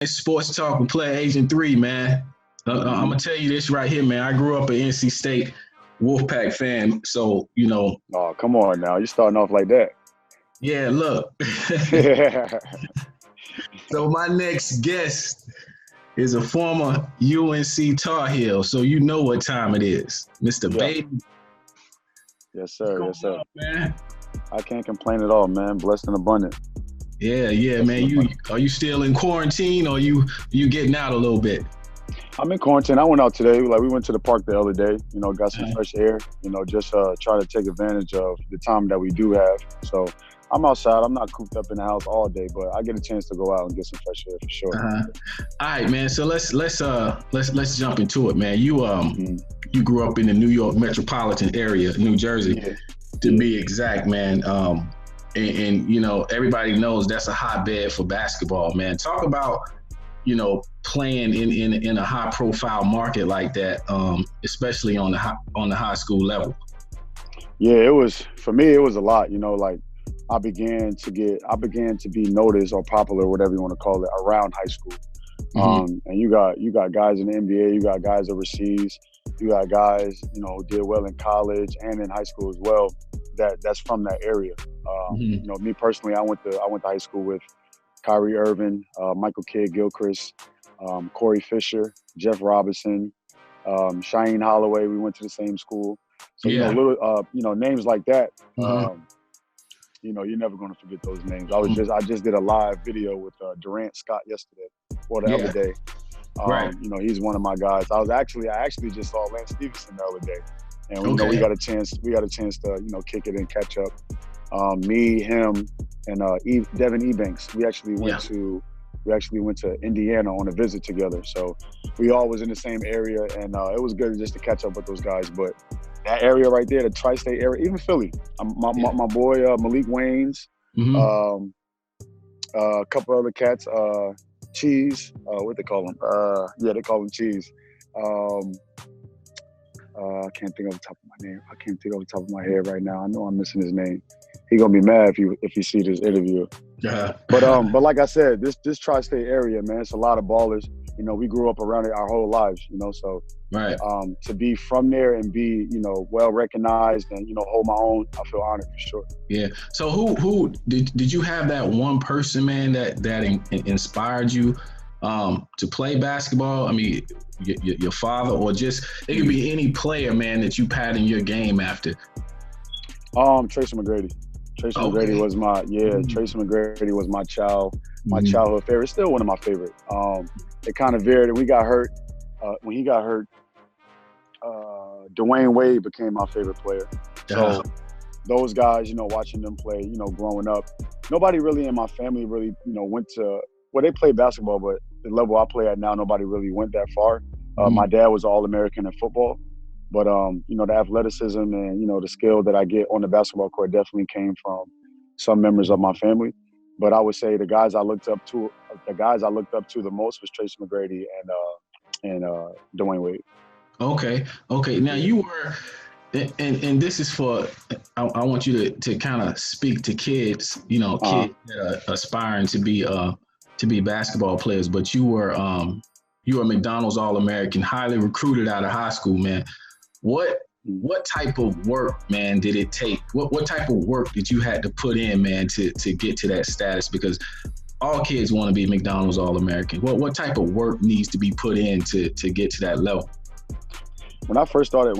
It's Sports Talk with PlayerAgent3, man. I'm gonna tell you this right here, man. I grew up an NC State Wolfpack fan, so Oh, come on now. You're starting off like that. Yeah, look. So my next guest is a former UNC Tarheel, so you know what time it is, Mr. Yeah. Baden. Yes, sir. Yes, sir. Up, man? I can't complain at all, man. Blessed and abundant. Yeah, man. Are you still in quarantine, or you getting out a little bit? I'm in quarantine. I went out today. Like, we went to the park the other day. Got some fresh air. Just try to take advantage of the time that we do have. So I'm outside. I'm not cooped up in the house all day, but I get a chance to go out and get some fresh air for sure. All right, man. So let's jump into it, man. You grew up in the New York metropolitan area, New Jersey, to be exact, man. And everybody knows that's a hotbed for basketball, man. Talk about playing in a high profile market like that, especially on the high school level. Yeah, it was, for me, it was a lot. Like, I began to be noticed or popular, whatever you want to call it, around high school. And you got guys in the NBA, you got guys overseas, you got guys who did well in college and in high school as well. That's from that area. Me personally, I went to high school with Kyrie Irving, Michael Kidd-Gilchrist, Corey Fisher, Jeff Robinson, Shaheen Holloway. We went to the same school. So little names like that. You're never going to forget those names. I just did a live video with Durant Scott yesterday, or the other day. Right. He's one of my guys. I actually just saw Lance Stevenson the other day, and we got a chance to kick it and catch up. Me, him, and Devin Ebanks. We actually went to Indiana on a visit together. So we all was in the same area, and it was good just to catch up with those guys. But that area right there, the tri-state area, even Philly, my boy Malik Waynes, a couple other cats, Cheese, what they call him? They call him Cheese. I can't think of the top of my name. I can't think of the top of my head right now. I know I'm missing his name. He gonna be mad if he see this interview. But like I said, this tri-state area, man, it's a lot of ballers. We grew up around it our whole lives. So right. To be from there and be well recognized and hold my own, I feel honored for sure. Yeah. So who did you have that one person, man, that inspired you to play basketball? I mean, your father, or just it could be any player, man, that you pattern your game after. Tracy McGrady. McGrady was Tracy McGrady was my childhood favorite. Still one of my favorite. It kind of varied. We got hurt. When he got hurt, Dwayne Wade became my favorite player. So those guys, watching them play, growing up, nobody really in my family really, went to, well, they played basketball, but the level I play at now, nobody really went that far. My dad was All-American in football. But, the athleticism and, the skill that I get on the basketball court definitely came from some members of my family. But I would say the guys I looked up to the most was Tracy McGrady and Dwayne Wade. Okay. Now you were, and this is for, I want you to kind of speak to kids, kids that are aspiring to be basketball players. But you were McDonald's All-American, highly recruited out of high school, man. What type of work, man, did it take? What type of work did you had to put in, man, to get to that status? Because all kids want to be McDonald's All-American. What type of work needs to be put in to get to that level? When I first started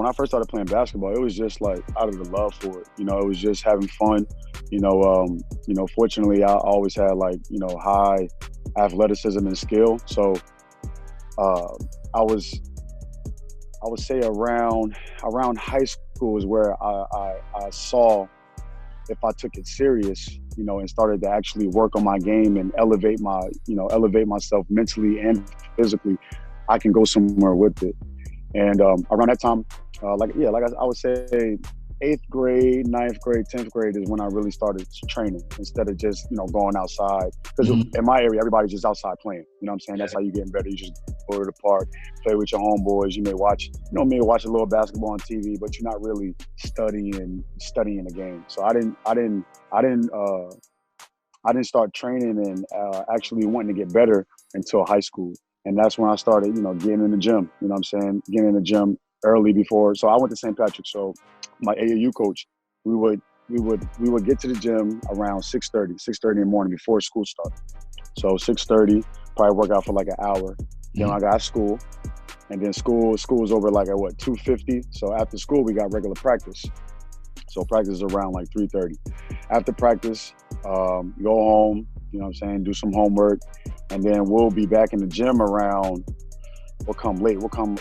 playing basketball, it was just like out of the love for it. It was just having fun. Fortunately, I always had high athleticism and skill. So I would say around high school is where I saw, if I took it serious, and started to actually work on my game and elevate myself mentally and physically, I can go somewhere with it. And around that time, I would say 8th grade, 9th grade, 10th grade is when I really started training instead of just, going outside. Because in my area, everybody's just outside playing. You know what I'm saying? That's how you getting better. You just go to the park, play with your homeboys. You may watch a little basketball on TV, but you're not really studying the game. So I didn't start training and actually wanting to get better until high school. And that's when I started, getting in the gym, you know what I'm saying? Getting in the gym early before. So I went to St. Patrick. So my AAU coach, we would get to the gym around 6:30 in the morning before school started. So 6:30, probably work out for like an hour. Then I got school. And then school was over like at 2:50. So after school, we got regular practice. So practice is around like 3:30. After practice, go home, you know what I'm saying, do some homework. And then we'll be back in the gym around, we'll come late. We'll come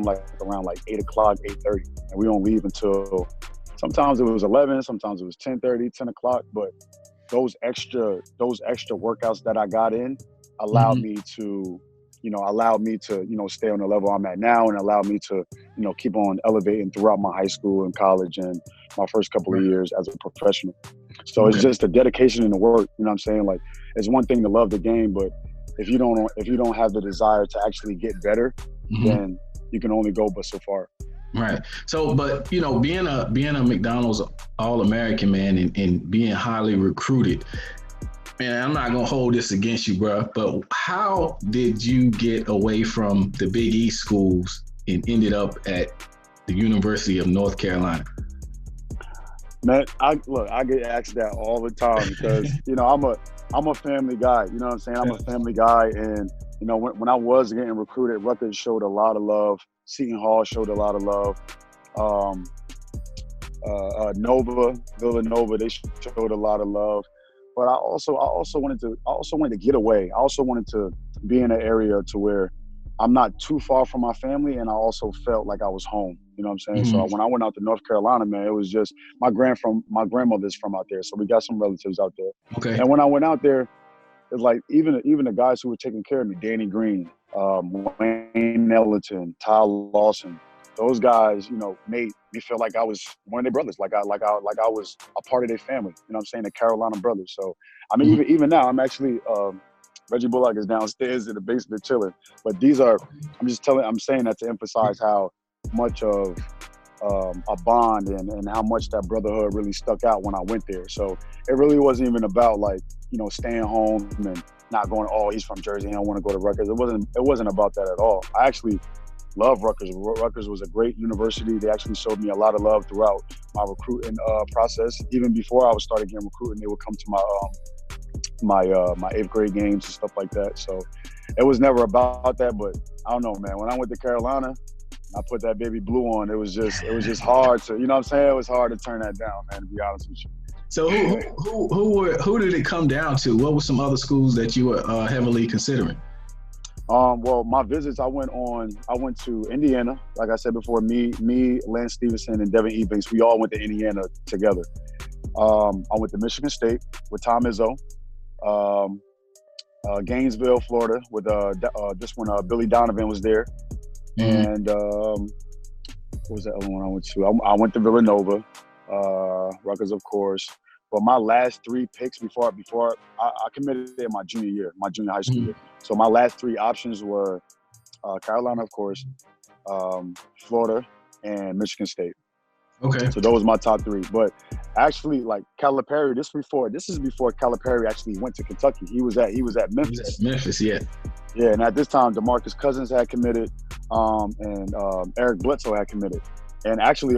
like around like 8 o'clock, 8:30. And we don't leave until, sometimes it was 11, sometimes it was 10:30, 10 o'clock. But those extra workouts that I got in allowed me to, stay on the level I'm at now, and allowed me to, keep on elevating throughout my high school and college and my first couple of years as a professional. So it's just the dedication and the work, you know what I'm saying? Like, it's one thing to love the game, but if you don't have the desire to actually get better, then you can only go but so far. Right. So, but being a McDonald's All-American, man, and being highly recruited, man, I'm not gonna hold this against you, bro. But how did you get away from the Big East schools and ended up at the University of North Carolina? Man, I get asked that all the time because I'm a family guy. You know what I'm saying? I'm a family guy, and when I was getting recruited, Rutgers showed a lot of love. Seton Hall showed a lot of love. Villanova, they showed a lot of love. But I also wanted to get away. I also wanted to be in an area to where I'm not too far from my family, and I also felt like I was home. You know what I'm saying? So when I went out to North Carolina, man, it was just my grandmother's from out there, so we got some relatives out there. Okay. And when I went out there, it's like even the guys who were taking care of me, Danny Green, Wayne Ellington, Ty Lawson, those guys, made me feel like I was one of their brothers, like I was a part of their family. You know what I'm saying? The Carolina brothers. So I mean, even now, I'm actually Reggie Bullock is downstairs in the basement chilling. But I'm saying that to emphasize how much of a bond and how much that brotherhood really stuck out when I went there. So it really wasn't even about like, staying home and not going, oh, he's from Jersey, he don't want to go to Rutgers. It wasn't about that at all. I actually love Rutgers. Rutgers was a great university. They actually showed me a lot of love throughout my recruiting process. Even before I started getting recruited, they would come to my 8th grade games and stuff like that. So it was never about that. But I don't know, man. When I went to Carolina, I put that baby blue on. It was just hard to, you know what I'm saying? It was hard to turn that down, man, to be honest with you. So who did it come down to? What were some other schools that you were heavily considering? Well, my visits, I went to Indiana. Like I said before, me, Lance Stevenson, and Devin Ebanks, we all went to Indiana together. I went to Michigan State with Tom Izzo. Gainesville, Florida, with just when Billy Donovan was there. And what was that other one I went to? I went to Villanova, Rutgers, of course. But my last 3 picks before I committed in my junior high school year. So my last 3 options were Carolina, of course, Florida, and Michigan State. Okay. So those were my top 3. But actually, like Calipari, this is before Calipari actually went to Kentucky. He was at Memphis. Memphis, yeah. Yeah, and at this time, DeMarcus Cousins had committed, and Eric Bledsoe had committed. And actually,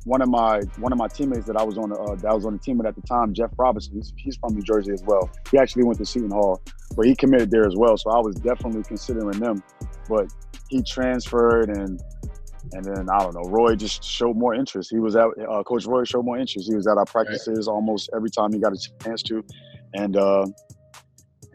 one of my teammates that I was on the team with at the time, Jeff Robinson, he's from New Jersey as well. He actually went to Seton Hall, but he committed there as well. So I was definitely considering them, but he transferred, and then I don't know, Roy just showed more interest. He was at Coach Roy showed more interest. He was at our practices almost every time he got a chance to, and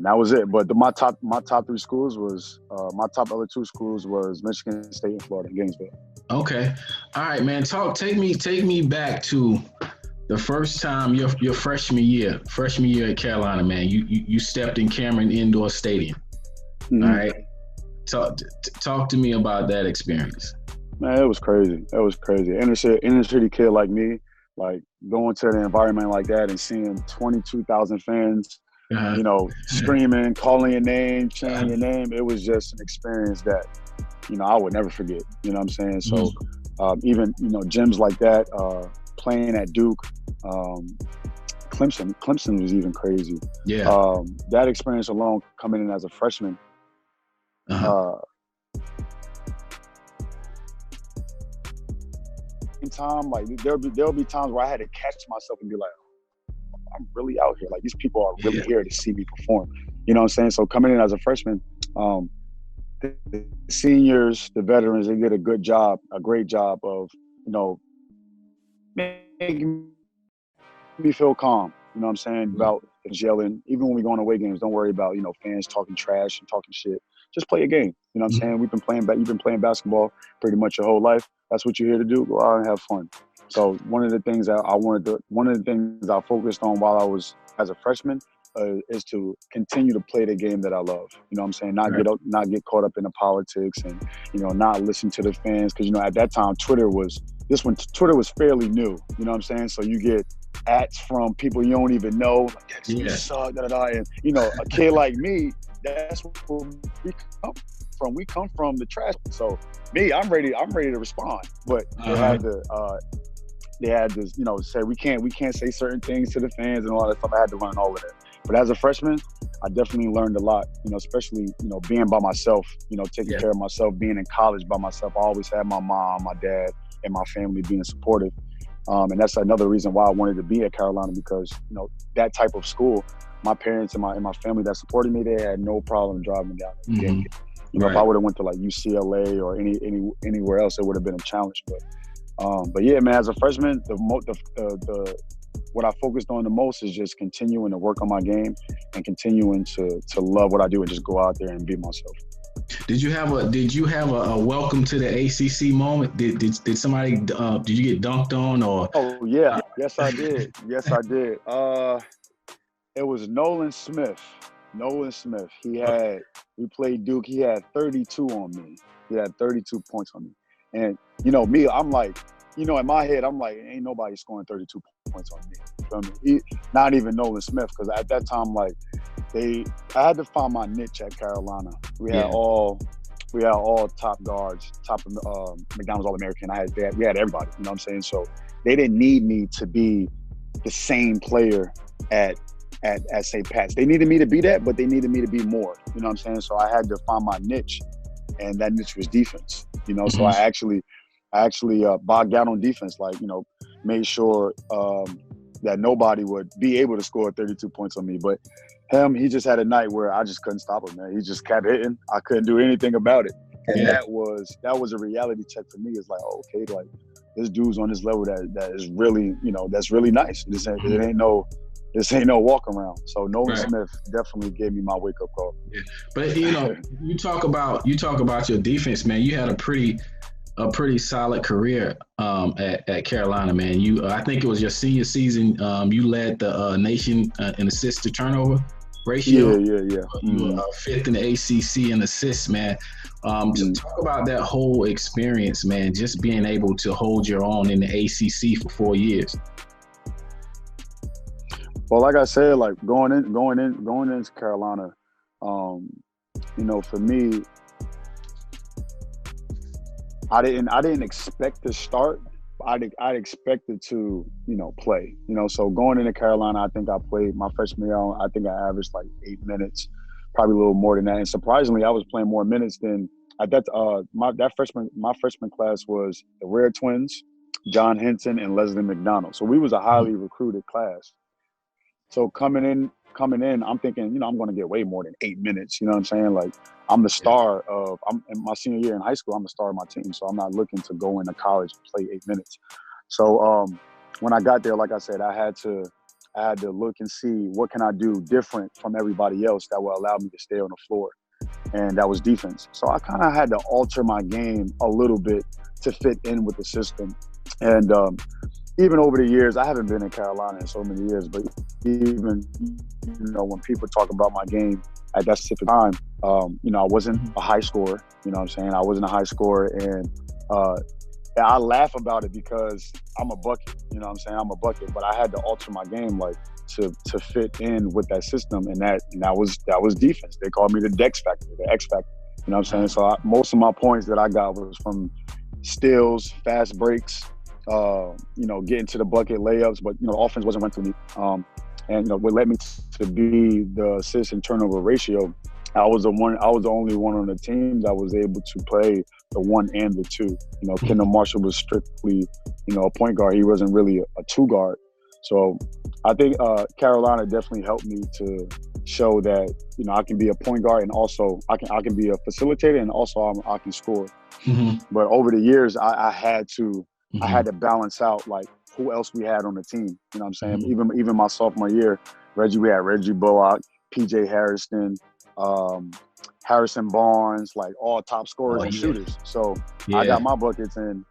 that was it. But my top 3 schools was my top other 2 schools was Michigan State and Florida, Gainesville. Okay, all right, man. Take me back to the first time your freshman year at Carolina, man. You stepped in Cameron Indoor Stadium. All right, talk to me about that experience. Man, it was crazy. Inner city kid like me, like going to an environment like that and seeing 22,000 fans. Screaming, calling your name, chanting your name. It was just an experience that, I would never forget. You know what I'm saying? So even, gyms like that, playing at Duke, Clemson was even crazy. Yeah. That experience alone, coming in as a freshman, In time, like there'll be times where I had to catch myself and be like, I'm really out here. Like these people are really here to see me perform. You know what I'm saying? So coming in as a freshman, the seniors, the veterans, they did a great job of, you know, making me feel calm. You know what I'm saying? About yelling. Even when we go on away games, don't worry about, you know, fans talking trash and talking shit. Just play a game. You know what I'm saying? You've been playing basketball pretty much your whole life. That's what you're here to do. Go out and have fun. So one of the things I focused on while I was as a freshman is to continue to play the game that I love. You know what I'm saying? Not get caught up in the politics and, you know, not listen to the fans. Because, you know, at that time, Twitter was fairly new. You know what I'm saying? So you get ats from people you don't even know. Like, you suck, and, you know, a kid like me, that's where we come from. We come from the trash. So me, I'm ready to respond. But they had to, you know, say we can't say certain things to the fans and all that stuff. I had to learn all of that. But as a freshman, I definitely learned a lot, you know, especially, you know, being by myself, you know, taking care of myself, being in college by myself. I always had my mom, my dad, and my family being supportive. And that's another reason why I wanted to be at Carolina, because, you know, that type of school, my parents and my family that supported me, they had no problem driving me down. You know, if I would have went to like UCLA or anywhere else, it would have been a challenge. But yeah, man, as a freshman, what I focused on the most is just continuing to work on my game and continuing to love what I do and just go out there and be myself. Did you have a welcome to the ACC moment? Did somebody did you get dunked on or? Oh yeah, yes I did. It was Nolan Smith. We played Duke. He had 32 on me. He had 32 points on me. And you know me, I'm like, you know, in my head, I'm like, ain't nobody scoring 32 points on me. You feel me? Not even Nolan Smith, because at that time, like, I had to find my niche at Carolina. We had all top guards, top of McDonald's AllAmerican. We had everybody. You know what I'm saying? So they didn't need me to be the same player at St. Pat's. They needed me to be that, but they needed me to be more. You know what I'm saying? So I had to find my niche, and that niche was defense. You know, so I actually bogged down on defense, like, you know, made sure that nobody would be able to score 32 points on me. But he just had a night where I just couldn't stop him, man. He just kept hitting. I couldn't do anything about it. And that was a reality check for me. It's like, oh, okay, like this dude's on this level that is really, you know, that's really nice. This ain't no walk around. So Nolan Smith definitely gave me my wake up call. Yeah. But you know, you talk about your defense, man. You had a pretty solid career at Carolina, man. I think it was your senior season. You led the nation in assists to turnover ratio. Yeah. You were fifth in the ACC in assists, man. Just talk about that whole experience, man. Just being able to hold your own in the ACC for 4 years. Well, like I said, like going into Carolina, you know, for me, I didn't expect to start. I expected to, you know, play. You know, so going into Carolina, I think I played my freshman year. I think I averaged like 8 minutes, probably a little more than that. And surprisingly, I was playing more minutes than at that. My freshman class was the Rare Twins, John Henson, and Leslie McDonald. So we was a highly recruited class. So coming in, I'm thinking, you know, I'm going to get way more than 8 minutes. You know what I'm saying? Like, I'm the star in my senior year in high school, I'm the star of my team. So I'm not looking to go into college and play 8 minutes. So when I got there, like I said, I had to look and see what can I do different from everybody else that will allow me to stay on the floor. And that was defense. So I kind of had to alter my game a little bit to fit in with the system. And even over the years, I haven't been in Carolina in so many years, but even, you know, when people talk about my game at that specific time, you know, I wasn't a high scorer. You know what I'm saying? I wasn't a high scorer, and I laugh about it because I'm a bucket. You know what I'm saying? I'm a bucket, but I had to alter my game like to fit in with that system, and that was defense. They called me the Dex Factor, the X Factor. You know what I'm saying? So most of my points that I got was from steals, fast breaks, you know, getting to the bucket layups, but, you know, offense wasn't run through me. And, you know, what led me to be the assist and turnover ratio I was the only one on the team that was able to play the 1 and the 2. Kendall Marshall was strictly, a point guard. He wasn't really a 2 guard. So I think Carolina definitely helped me to show that, I can be a point guard, and also I can be a facilitator, and also I can score. But over the years, I had to balance out like who else we had on the team. You know what I'm saying? Even my sophomore year, we had Reggie Bullock, PJ Harrison, Harrison Barnes, like all top scorers and shooters. So I got my buckets in,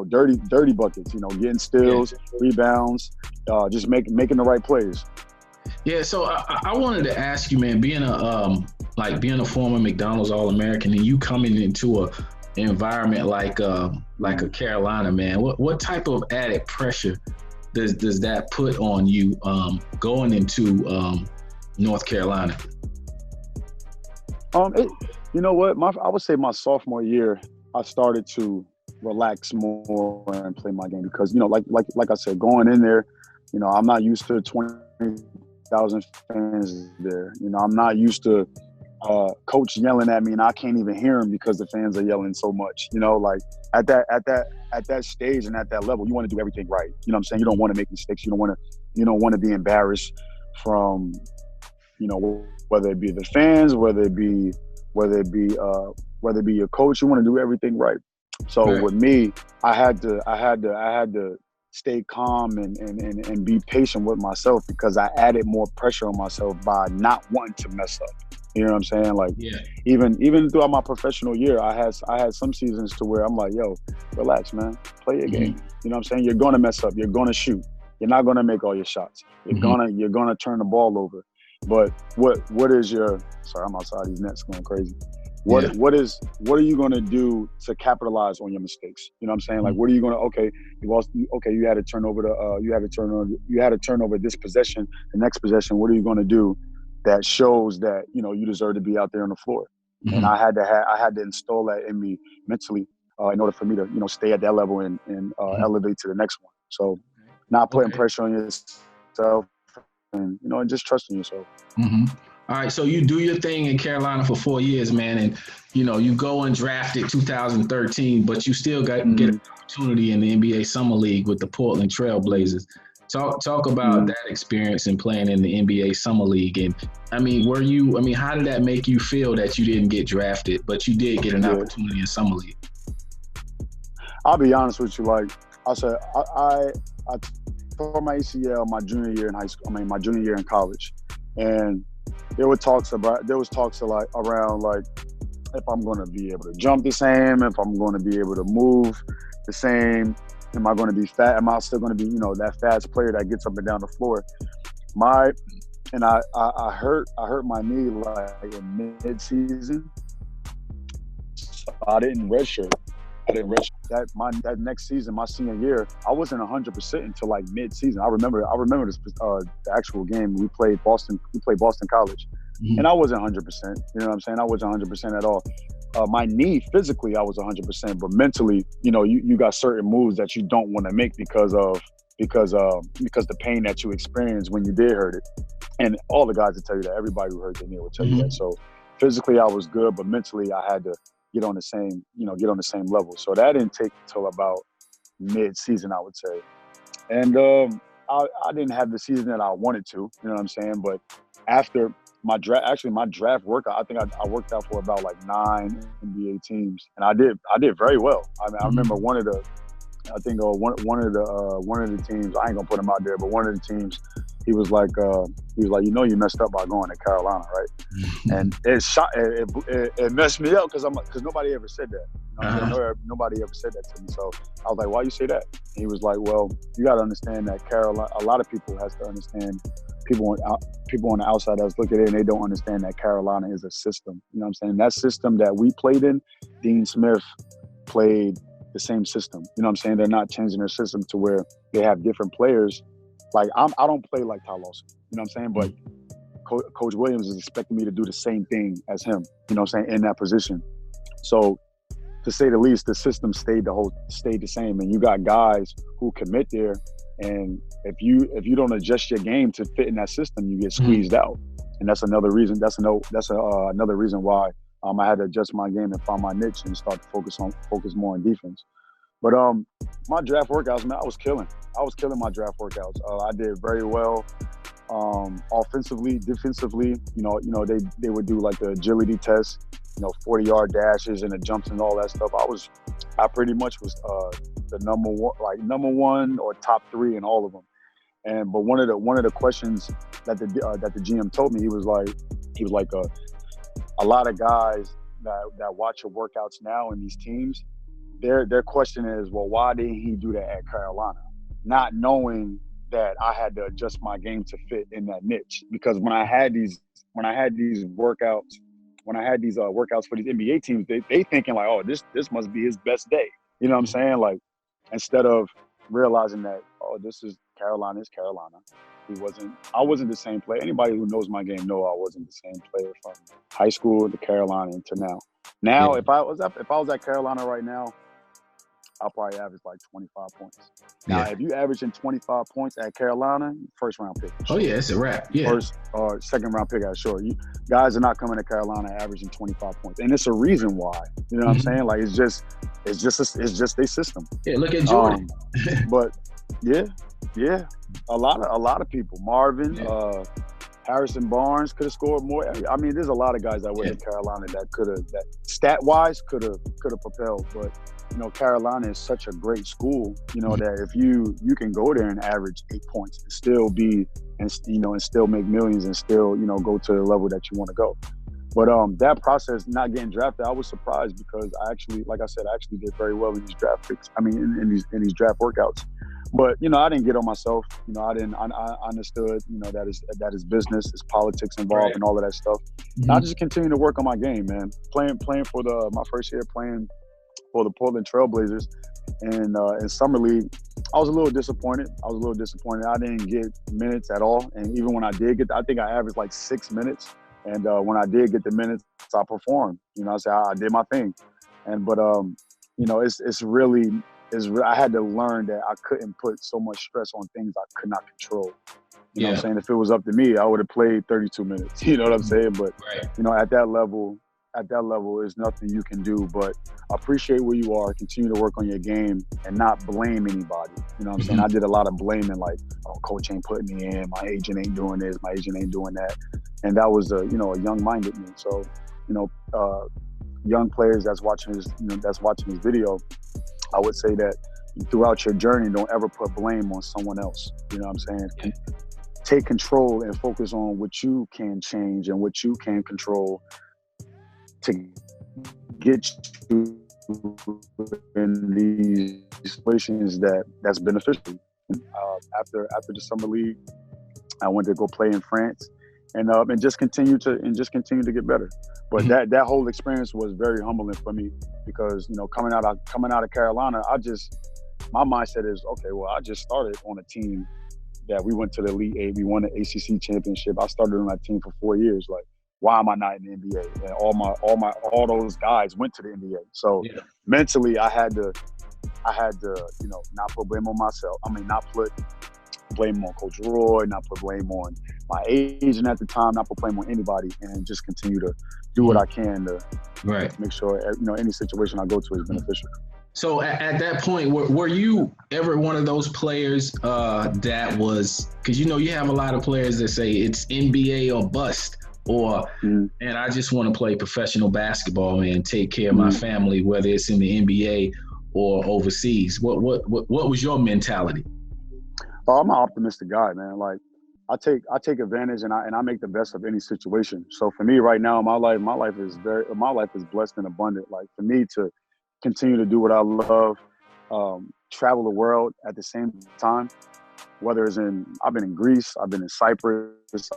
dirty buckets, getting steals, rebounds, just making the right plays. Yeah, so I wanted to ask you, man, being a former McDonald's All-American, and you coming into an environment like a Carolina, man, what type of added pressure does that put on you going into North Carolina? You know what? I would say my sophomore year, I started to relax more and play my game because, like I said, going in there, I'm not used to 20,000 fans there. I'm not used to coach yelling at me and I can't even hear him because the fans are yelling so much. Like at that stage and at that level, you want to do everything right. You know what I'm saying? You don't want to make mistakes. You don't want to be embarrassed from, whether it be the fans, whether it be your coach. You want to do everything right. So with me, I had to stay calm and be patient with myself because I added more pressure on myself by not wanting to mess up. You know what I'm saying? Like, even throughout my professional year, I had some seasons to where I'm like, yo, relax, man, play your game. You know what I'm saying? You're gonna mess up. You're gonna shoot. You're not gonna make all your shots. You're gonna turn the ball over. But what is your? Sorry, I'm outside. These nets going crazy. What are you gonna do to capitalize on your mistakes? You know what I'm saying? Like, what are you gonna? You had to turn over you had to turn over this possession. The next possession, what are you gonna do that shows that you deserve to be out there on the floor? And I had to install that in me mentally in order for me to stay at that level and elevate to the next one. So not putting pressure on yourself and and just trusting yourself. All right, so you do your thing in Carolina for 4 years, man, and you go undrafted 2013, but you still get an opportunity in the NBA Summer League with the Portland Trail Blazers. Talk about that experience in playing in the NBA Summer League, and how did that make you feel that you didn't get drafted, but you did get an opportunity in Summer League? I'll be honest with you, like I said, I tore my ACL my junior year in high school. My junior year in college, and there was talks around like if I'm going to be able to jump the same, if I'm going to be able to move the same, am I going to be fat? Am I still going to be that fast player that gets up and down the floor? I hurt my knee like in mid-season, so I didn't redshirt. That next season, my senior year, I wasn't 100% until like mid-season. I remember this the actual game we played Boston. We played Boston College, and I wasn't 100%. You know what I'm saying? I wasn't 100% at all. My knee, physically, I was 100%, but mentally, you got certain moves that you don't want to make because the pain that you experienced when you did hurt it. And all the guys will tell you that. Everybody who hurt their knee will tell you that. So physically, I was good, but mentally, I had to get on the same level. So that didn't take till about mid-season, I would say. And I didn't have the season that I wanted to, you know what I'm saying? But after my draft workout, I think I worked out for about like 9 NBA teams, and I did very well. I mean, I remember one of the teams, I ain't gonna put him out there, but one of the teams, he was like, you messed up by going to Carolina, right? And it messed me up because nobody ever said that. Nobody ever said that to me. So I was like, why you say that? And he was like, well, you got to understand that Carolina. A lot of people has to understand. People on the outside that's looking at it, and they don't understand that Carolina is a system. You know what I'm saying? That system that we played in, Dean Smith played the same system. You know what I'm saying? They're not changing their system to where they have different players. Like I don't play like Ty Lawson. You know what I'm saying? But Coach Williams is expecting me to do the same thing as him. You know what I'm saying? In that position. So to say the least, the system stayed the same, and you got guys who commit there. And if you don't adjust your game to fit in that system, you get squeezed out. and that's another reason. Another reason why I had to adjust my game and find my niche and start to focus more on defense. But my draft workouts, man, I was killing my draft workouts. I did very well. Offensively, defensively, they would do like the agility test, 40-yard dashes and the jumps and all that stuff. I pretty much was the number one or top 3 in all of them. But one of the questions that the GM told me, he was like a lot of guys that watch your workouts now in these teams, their question is, well, why didn't he do that at Carolina? Not knowing that I had to adjust my game to fit in that niche. Because when I had these workouts for these NBA teams, they thinking like, oh, this must be his best day. You know what I'm saying? Like, instead of realizing that, oh, this is Carolina is Carolina. I wasn't the same player. Anybody who knows my game know I wasn't the same player from high school to Carolina to now. Now, if I was at Carolina right now, I'll probably average like 25 points. Now, if you average in 25 points at Carolina, first round pick. Oh yeah, it's a wrap. Yeah. First or second round pick, sure. Guys are not coming to Carolina averaging 25 points, and it's a reason why. You know what I'm saying? Like it's just a system. Yeah, look at Jordan. But yeah, a lot of people. Marvin, Harrison Barnes could have scored more. I mean, there's a lot of guys that went to Carolina that stat wise could have propelled, but. Carolina is such a great school, that if you can go there and average 8 points and still and still make millions and still, go to the level that you want to go. But that process, not getting drafted, I was surprised because I actually did very well in these draft picks. I mean, in these draft workouts. But, I didn't get on myself. I understood, that is business, it's politics involved and all of that stuff. And I just continue to work on my game, man. Playing for my first year playing for the Portland Trailblazers in Summer League, I was a little disappointed. I didn't get minutes at all. And even when I did get, I think I averaged like 6 minutes. And when I did get the minutes, I performed. I did my thing. But I had to learn that I couldn't put so much stress on things I could not control. You know what I'm saying? If it was up to me, I would have played 32 minutes. You know what I'm saying? But, at that level, there's nothing you can do but appreciate where you are, continue to work on your game, and not blame anybody. You know what I'm saying? I did a lot of blaming, like, oh, coach ain't putting me in, my agent ain't doing this, my agent ain't doing that. And that was a young-minded me. So, young players that's watching this video, I would say that throughout your journey, don't ever put blame on someone else. You know what I'm saying? Take control and focus on what you can change and what you can control to get you in these situations that's beneficial. After the summer league, I went to go play in France, and just continue to get better. But that whole experience was very humbling for me because coming out of Carolina, my mindset is, okay, well, I just started on a team that we went to the Elite Eight, we won the ACC championship. I started on that team for 4 years, like. Why am I not in the NBA? And all those guys went to the NBA. So mentally, I had to, not put blame on myself. I mean, not put blame on Coach Roy, not put blame on my agent at the time, not put blame on anybody, and just continue to do what I can to make sure any situation I go to is beneficial. So at that point, were you ever one of those players that was, because you have a lot of players that say it's NBA or bust. And I just want to play professional basketball and take care of my family, whether it's in the NBA or overseas. What was your mentality? Oh, I'm an optimistic guy, man. Like I take advantage and I make the best of any situation. So for me right now, my life is blessed and abundant. Like for me to continue to do what I love, travel the world at the same time, whether it's I've been in Greece, I've been in Cyprus,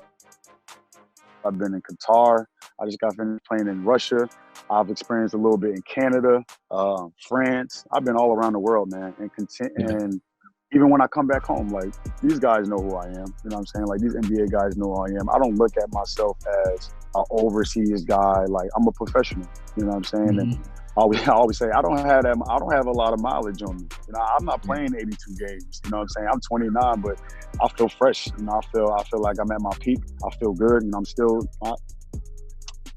I've been in Qatar. I just got finished playing in Russia. I've experienced a little bit in Canada, France. I've been all around the world, man. And even when I come back home, like these guys know who I am. You know what I'm saying? Like these NBA guys know who I am. I don't look at myself as an overseas guy. Like I'm a professional. You know what I'm saying? I always say I don't have a lot of mileage on me. You know, I'm not playing 82 games. You know what I'm saying? I'm 29, but I feel fresh. You know, I feel like I'm at my peak. I feel good, and I'm still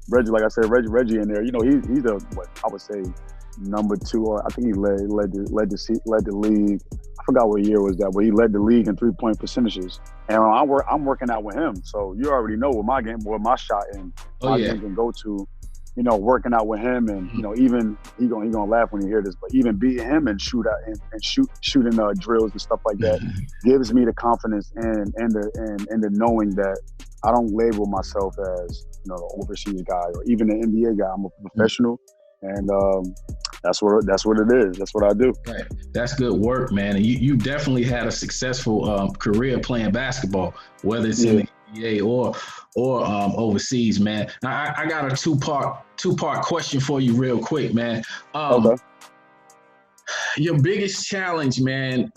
Reggie. Like I said, Reggie in there. You know, he's a what I would say number 2, or I think he led the league. I forgot what year was that, but he led the league in 3-point percentages. And I'm working out with him, so you already know what my shot and game can go to. You know, working out with him, and you know, even he gonna laugh when he hear this, but even beating him and shooting drills and stuff like that gives me the confidence and the knowing that I don't label myself as, you know, the overseas guy or even an NBA guy. I'm a professional, and that's what it is. That's what I do. Right. That's good work, man. And you definitely had a successful career playing basketball, whether it's in the NBA or overseas, man. Now, I got a two-part question for you real quick, man. Okay. Your biggest challenge, man,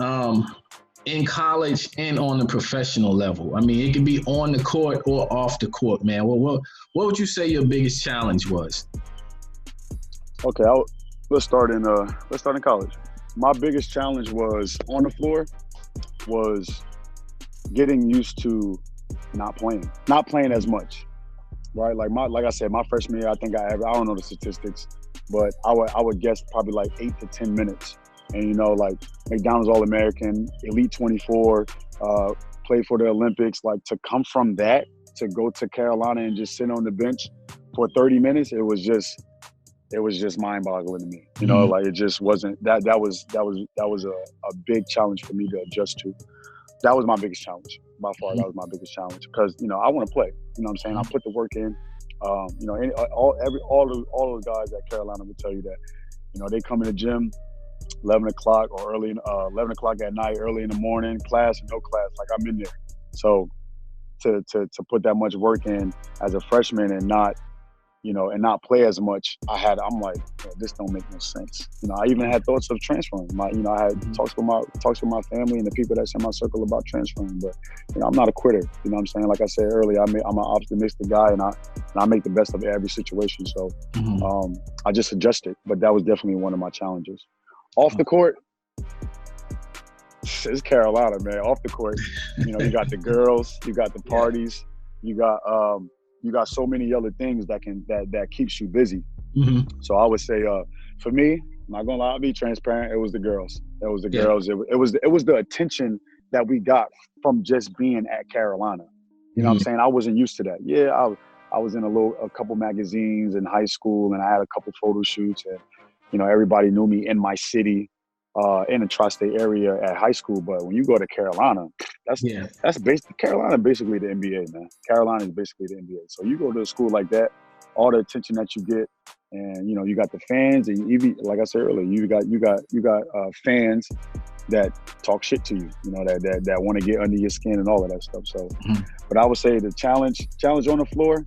in college and on the professional level. I mean, it could be on the court or off the court, man. What would you say your biggest challenge was? Okay, let's start in college. My biggest challenge was on the floor was getting used to not playing as much, right? Like I said, my freshman year, I don't know the statistics, but I would guess probably like 8 to 10 minutes. And, you know, like McDonald's AllAmerican, Elite 24, played for the Olympics. Like, to come from that to go to Carolina and just sit on the bench for 30 minutes, it was just mind-boggling to me. You know, like, it just wasn't that was a big challenge for me to adjust to. That was my biggest challenge by far. That was my biggest challenge because, you know, I want to play. You know what I'm saying? I put the work in. You know, all those guys at Carolina would tell you that, you know, they come in the gym 11 o'clock or 11 o'clock at night, early in the morning, class or no class, like I'm in there. So to put that much work in as a freshman and not play as much, I'm like, this don't make no sense. You know, I even had thoughts of transferring. I had talks with my family and the people that's in my circle about transferring, but, you know, I'm not a quitter. You know what I'm saying? Like I said earlier, I'm an optimistic guy, and I make the best of every situation. So I just adjusted, but that was definitely one of my challenges. Off the court, it's Carolina, man. Off the court, you know, you got the girls, you got the parties, you got so many other things that keeps you busy. So I would say, for me, I'm not gonna lie, I'll be transparent. It was the girls. It was the girls. It was the attention that we got from just being at Carolina. You know what I'm saying? I wasn't used to that. Yeah, I was in a couple magazines in high school, and I had a couple photo shoots, and, you know, everybody knew me in my city, in the tri-state area at high school. But when you go to Carolina, Carolina basically the NBA, man. Carolina is basically the NBA. So you go to a school like that, all the attention that you get, and, you know, you got the fans, and even, like I said earlier, you got fans that talk shit to you, you know, that want to get under your skin and all of that stuff. So, but I would say the challenge on the floor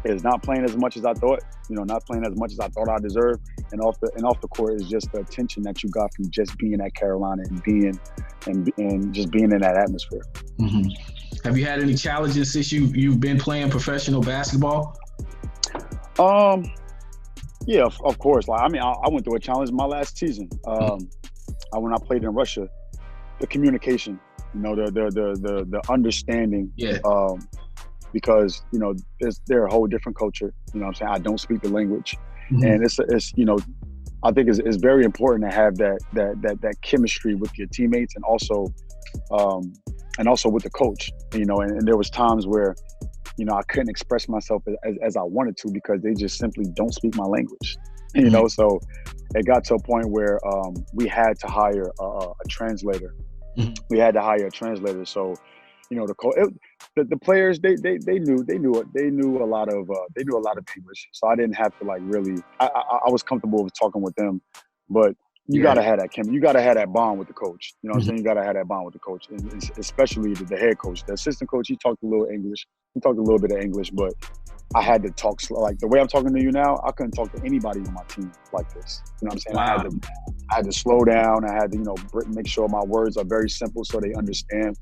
is not playing as much as I thought, you know, not playing as much as I thought I deserved. And off the court is just the attention that you got from just being at Carolina and just being in that atmosphere. Have you had any challenges since you've been playing professional basketball? Yeah, of course. Like, I mean, I went through a challenge my last season. When I played in Russia, the communication, you know, the understanding. Because, you know, they're a whole different culture. You know what I'm saying? I don't speak the language. And it's you know, I think it's very important to have that chemistry with your teammates, and also with the coach, you know, and there was times where, you know, I couldn't express myself as I wanted to because they just simply don't speak my language, you know? So it got to a point where we had to hire a translator. We had to hire a translator. So, you know, the players, they knew a lot of English, so I didn't have to, like, really. I was comfortable with talking with them, but you gotta have that you gotta have that bond with the coach. You know what I'm saying? You gotta have that bond with the coach, and especially the head coach, the assistant coach. He talked a little English. He talked a little bit of English, but I had to talk slow. Like, the way I'm talking to you now, I couldn't talk to anybody on my team like this. You know what I'm saying? Wow. I had to slow down. I had to, you know, make sure my words are very simple so they understand.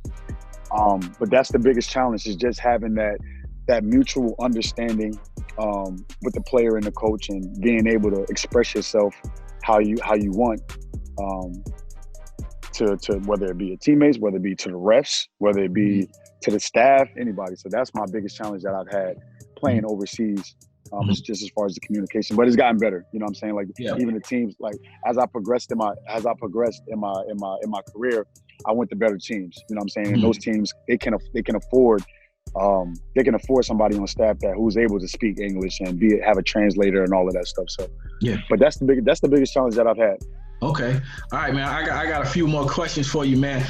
But that's the biggest challenge, is just having that mutual understanding with the player and the coach, and being able to express yourself how you want, to whether it be your teammates, whether it be to the refs, whether it be to the staff, anybody. So that's my biggest challenge that I've had playing overseas. It's just as far as the communication, but it's gotten better. You know what I'm saying? Like even the teams, like as I progressed in my career, I went to better teams. You know what I'm saying? And those teams, they can afford somebody on staff who's able to speak English and have a translator and all of that stuff. So but that's the biggest challenge that I've had. Okay. All right, man. I got a few more questions for you, man.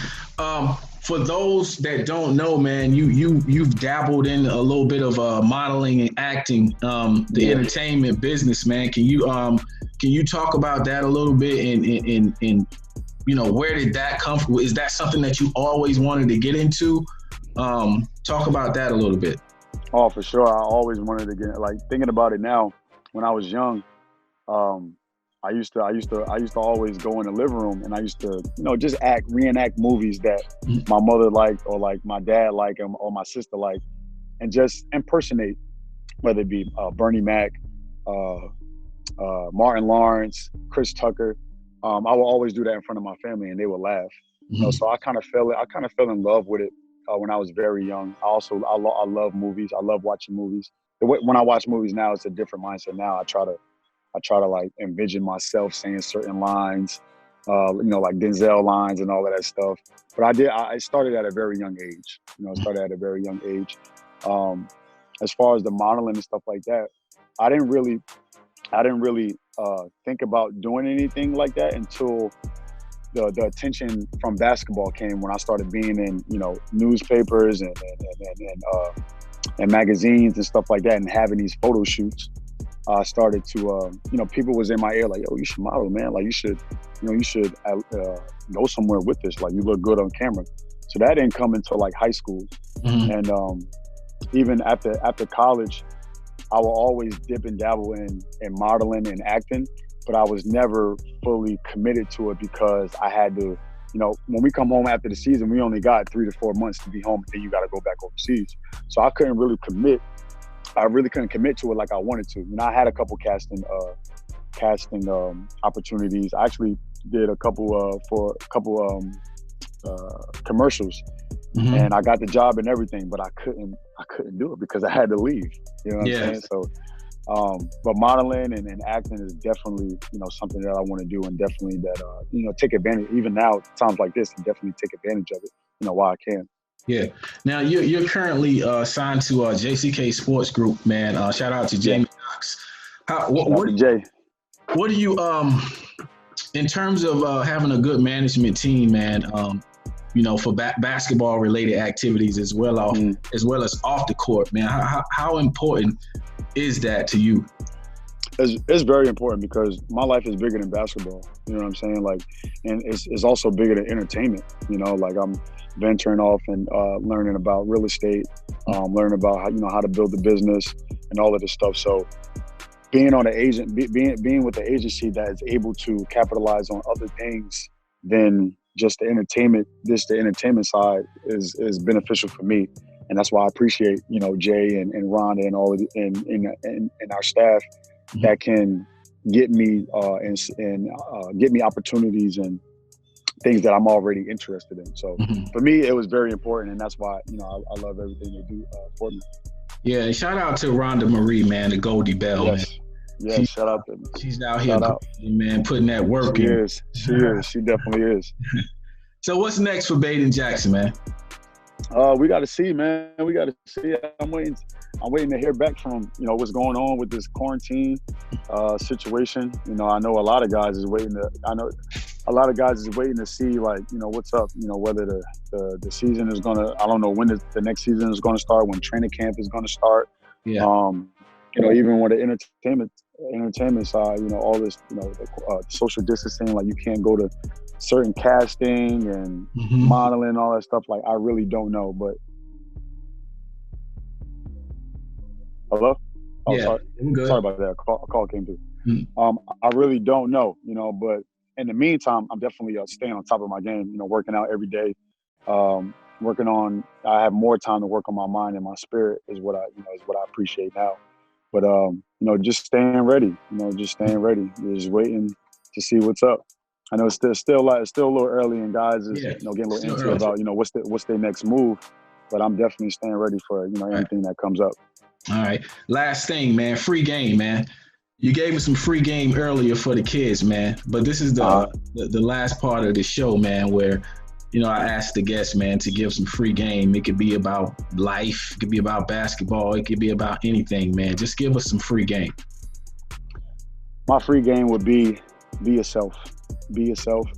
For those that don't know, man, you've dabbled in a little bit of modeling and acting, the entertainment business, man. Can you talk about that a little bit, and where did that come from? Is that something that you always wanted to get into? Talk about that a little bit. Oh, for sure. I always wanted to get, like, thinking about it now. When I was young, I used to always go in the living room, and I used to, just reenact movies that my mother liked, or like my dad liked, or my sister liked, and just impersonate, whether it be Bernie Mac, Martin Lawrence, Chris Tucker. I would always do that in front of my family, and they would laugh. So I kind of fell in love with it when I was very young. I love movies. I love watching movies. When I watch movies now, it's a different mindset. Now I try to like envision myself saying certain lines, like Denzel lines and all of that stuff. But I started at a very young age. As far as the modeling and stuff like that, I didn't really think about doing anything like that until the attention from basketball came, when I started being in, newspapers and magazines and stuff like that, and having these photo shoots. I started to, people was in my ear like, yo, you should model, man. Like you should go somewhere with this. Like you look good on camera. So that didn't come until like high school. And even after college, I will always dip and dabble in modeling and acting, but I was never fully committed to it, because I had to, when we come home after the season, we only got 3 to 4 months to be home, and then you got to go back overseas. So I couldn't really commit. I really couldn't commit to it like I wanted to. I had a couple casting opportunities. I actually did a couple commercials, and I got the job and everything, but I couldn't do it because I had to leave. You know what I'm saying? So, but modeling and acting is definitely, something that I want to do, and definitely that, take advantage. Even now, times like this, and definitely take advantage of it, while I can. Yeah. Now you're currently signed to JCK Sports Group, man. Shout out to Jamie Knox. What do you in terms of having a good management team, man? For basketball related activities as well as off the court, man. How important is that to you? It's very important, because my life is bigger than basketball. You know what I'm saying? Like, and it's also bigger than entertainment. Like I'm venturing off and learning about real estate, learning about how to build a business and all of this stuff. So being on being with the agency that is able to capitalize on other things than just the entertainment side is beneficial for me. And that's why I appreciate, Jay and Rhonda and all of and our staff that can get me get me opportunities and things that I'm already interested in. So for me, it was very important, and that's why I love everything they do for me. Yeah, and shout out to Rhonda Marie, man, the Goldie Bell. Yes. Man. Yes, shout out to she's out here, man, putting that work in. She is. She definitely is. So what's next for Baden Jaxen, man? We got to see, man. We got to see. I'm waiting to hear back from, what's going on with this quarantine situation. I know a lot of guys is waiting to see, like, what's up, whether the season is going to, I don't know when the next season is going to start, when training camp is going to start. Yeah. Even with the entertainment side, all this, the social distancing, like you can't go to certain casting and modeling, all that stuff. Like, I really don't know, but hello? Oh, yeah, sorry about that. A call came through. I really don't know, but in the meantime, I'm definitely staying on top of my game, working out every day. I have more time to work on my mind and my spirit is what I appreciate now. But just staying ready. Just staying ready. Just waiting to see what's up. I know it's still a little early, and guys is getting a little antsy about what's their next move. But I'm definitely staying ready for anything that comes up. All right. Last thing, man. Free game, man. You gave me some free game earlier for the kids, man. But this is the last part of the show, man, where I asked the guests, man, to give some free game. It could be about life. It could be about basketball. It could be about anything, man. Just give us some free game. My free game would be yourself. Be yourself.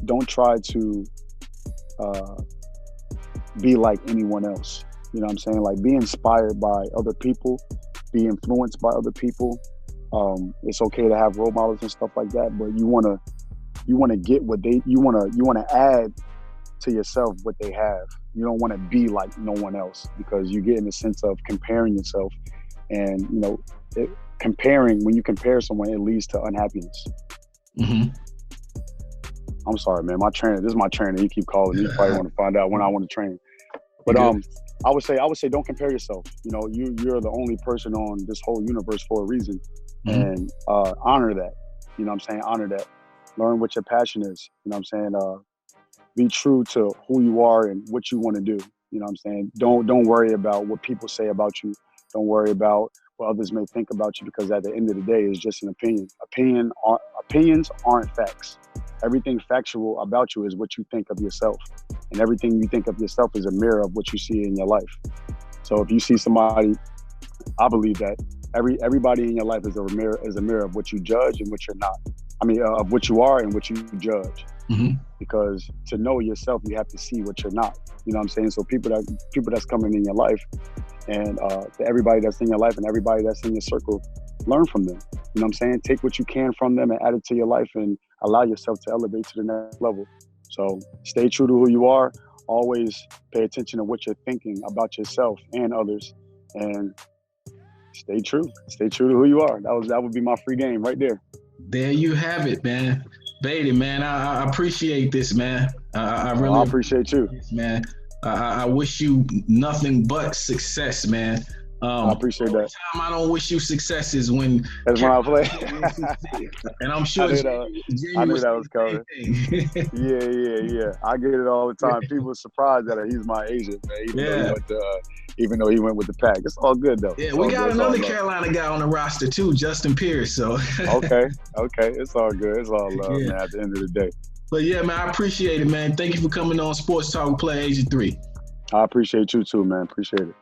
Don't try to be like anyone else. You know what I'm saying? Like, be inspired by other people. Be influenced by other people. It's okay to have role models and stuff like that, but you want to get what you want to add to yourself what they have. You don't want to be like no one else, because you get in the sense of comparing yourself, and when you compare someone, it leads to unhappiness. Mm-hmm. I'm sorry, man. This is my trainer. He keep calling me. You probably want to find out when I want to train. But I would say don't compare yourself. You're the only person on this whole universe for a reason, and honor that. You know what I'm saying? Honor that. Learn what your passion is. You know what I'm saying? Be true to who you are and what you want to do. You know what I'm saying? Don't worry about what people say about you. Don't worry about what others may think about you, because at the end of the day, it's just an opinion. Opinions aren't facts. Everything factual about you is what you think of yourself. And everything you think of yourself is a mirror of what you see in your life. So if you see somebody, I believe that everybody in your life is a mirror of what you judge and what you're not. I mean, of what you are and what you judge. Mm-hmm. Because to know yourself, you have to see what you're not. You know what I'm saying? So people that's coming in your life, and to everybody that's in your life and everybody that's in your circle, learn from them. You know what I'm saying? Take what you can from them and add it to your life, and allow yourself to elevate to the next level. So stay true to who you are. Always pay attention to what you're thinking about yourself and others, and stay true. Stay true to who you are. That would be my free game right there. There you have it, man. Baden, man, I appreciate this, man. I really appreciate you, man. I wish you nothing but success, man. I appreciate that. The time I don't wish you success is when I play. And I'm sure I knew that was coming. Yeah. I get it all the time. People are surprised that he's my agent, man. Even though he went with the Pack. It's all good, though. Yeah, we got another Carolina guy on the roster, too, Justin Pierce. So Okay. It's all good. It's all love, man, at the end of the day. But yeah, man, I appreciate it, man. Thank you for coming on Sports Talk with PlayerAgent3. I appreciate you, too, man. Appreciate it.